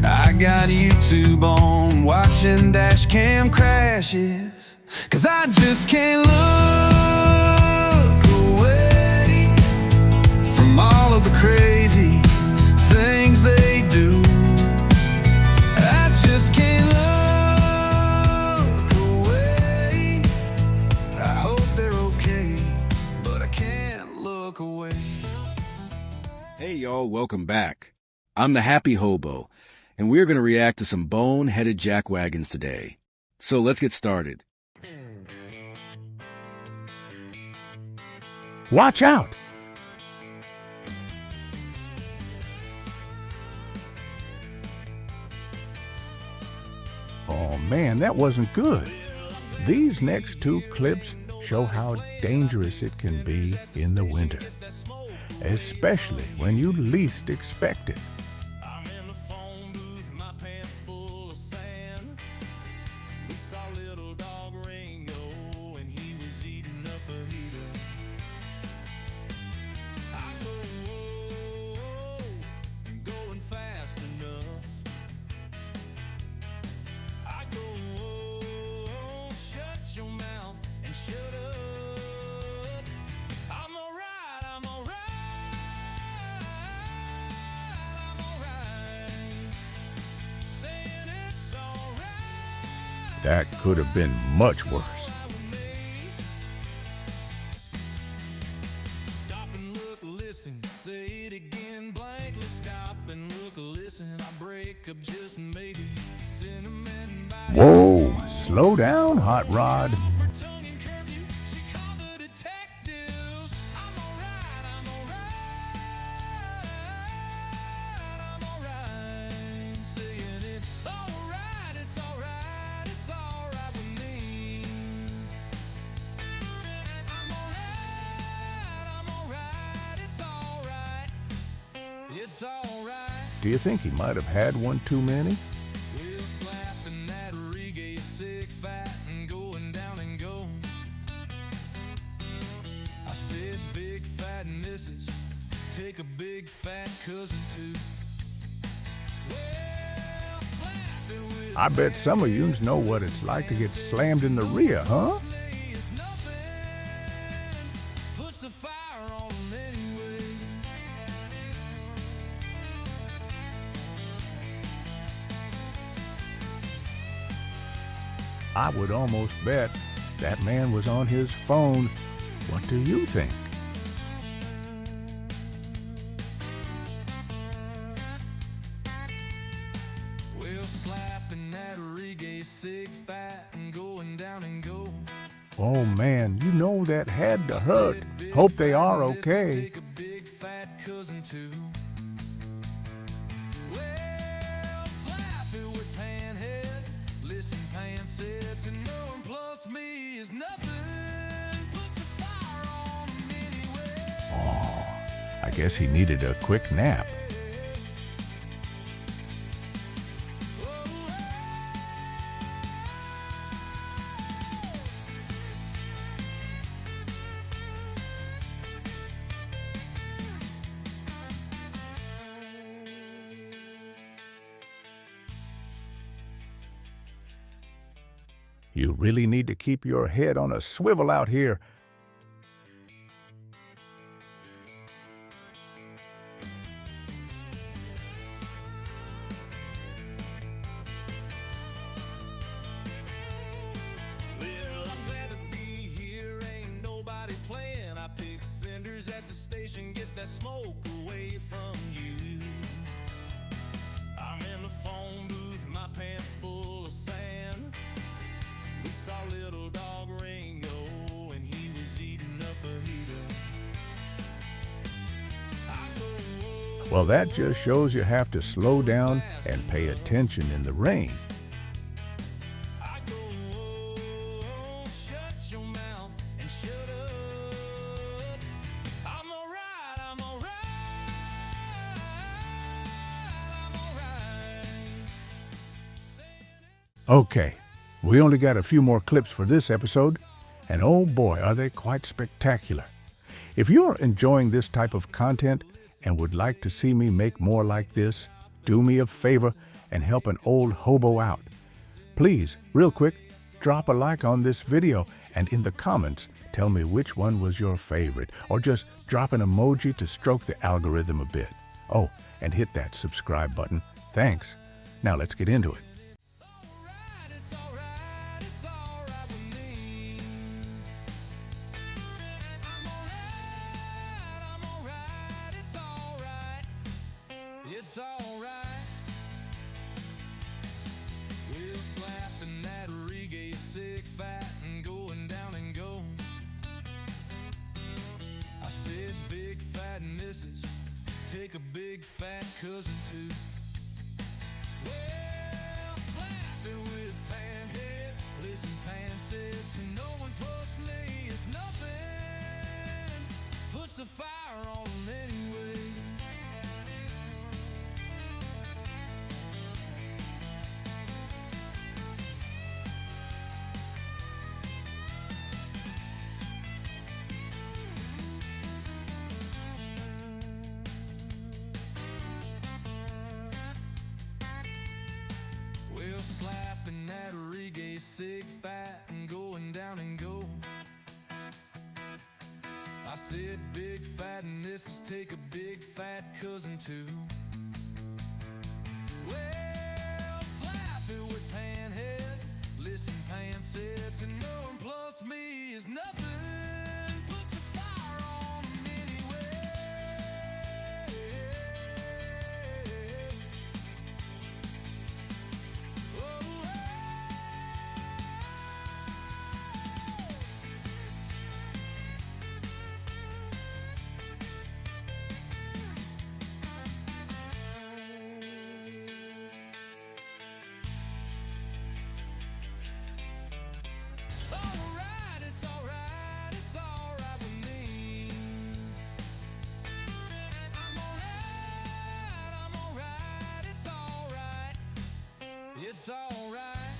I got YouTube on, watching Dashcam crashes, 'cause I just can't look away from all of the crazy things they do. I just can't look away. I hope they're okay, but I can't look away. Hey y'all, welcome back. I'm the Happy Hobo, and we're going to react to some bone-headed jackwagons today. So let's get started. Watch out! Oh man, that wasn't good. These next two clips show how dangerous it can be in the winter, especially when you least expect it. I'm in the phone booth, my pants full of sand. We saw little dog Ringo, and he was eating a fajita. I go, whoa, going fast enough. I go, whoa, shut your mouth and shut up. I'm alright, I'm alright. That could have been much worse. Stop and look, listen, say it again blankly. Stop and look, listen, I break up just maybe. Cinnamon by Whoa, slow down, Hot Rod. her tongue and curfew. She called the detectives. I'm alright, I'm alright. Saying it's alright, it's alright, it's alright with me. I'm alright, it's alright. It's alright. Do you think he might have had one too many? We're slapping that reggae, sick, fat, and going down and go. I said, big fat missus, take a big fat cousin too. Well, slap it with I bet some of yous know what it's like to get slammed in the rear, huh? me is nothing. Puts the fire on 'em anyway. I would almost bet that man was on his phone. What do you think? Well, slapping that reggae, sick, fat, and going down and go. Oh man, you know that had to hurt. Hope they are okay. Take a big fat cousin too. Well, slap it with Panhead. Listen, Pan said to know him plus me is nothing. Puts a fire on him anyway. I guess he needed a quick nap. You really need to keep your head on a swivel out here. Well, I'm glad to be here. Ain't nobody playing. I pick cinders at the station, get that smoke away from you. I'm in the phone booth, my pants full of sand. We saw little dog Ringo, and he was eating a fajita. I go, whoa, Well, that just shows you have to slow down and pay attention in the rain. I go, whoa, shut your mouth and shut up. I'm alright, I'm alright. I'm alright. Okay, we only got a few more clips for this episode, and oh boy, are they quite spectacular. If you're enjoying this type of content and would like to see me make more like this, do me a favor and help an old hobo out. Please, real quick, drop a like on this video and in the comments, tell me which one was your favorite, or just drop an emoji to stroke the algorithm a bit. Oh, and hit that subscribe button. Thanks. Now let's get into it. Alright, it's alright, it's alright with me. I'm alright, it's alright. It's alright. We're slapping that reggae sick fat and going down and go. I said big fat missus, take a big fat cousin too. Well, slap it with panhead. Listen, Pan said to no one plus me is nothing. Puts the fire on 'em anyway. Well, slapping that reggae sick fat and going down and go. I said big fat and this is take a big fat cousin too. Well, slap it with panhead. Listen, Pan said to no one plus me is nothing. Puts a fire on 'em anyway. Alright, it's alright, it's alright with me. I'm alright, it's alright. It's alright.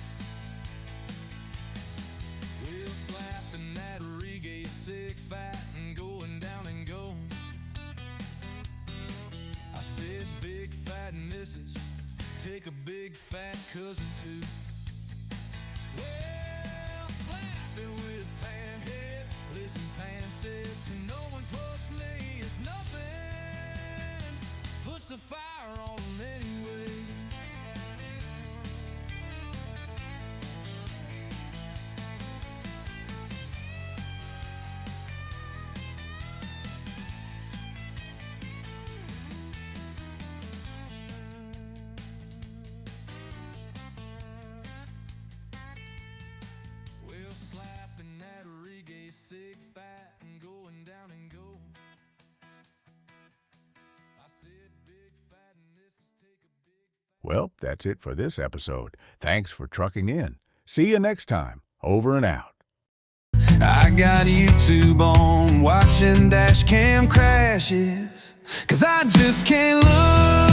We're slapping that reggae sick fat and going down and go. I said big fat missus, take a big fat cousin too. Well, slap it with panhead. Listen, Pan said to no one plus me is nothing. Puts the fire on 'em anyway. Well, slapping that reggae sick fat and going down and go. I said big fat and this is take a big. Well, that's it for this episode. Thanks for trucking in. See you next time. Over and out. I got YouTube on watching Dashcam crashes, 'cause I just can't look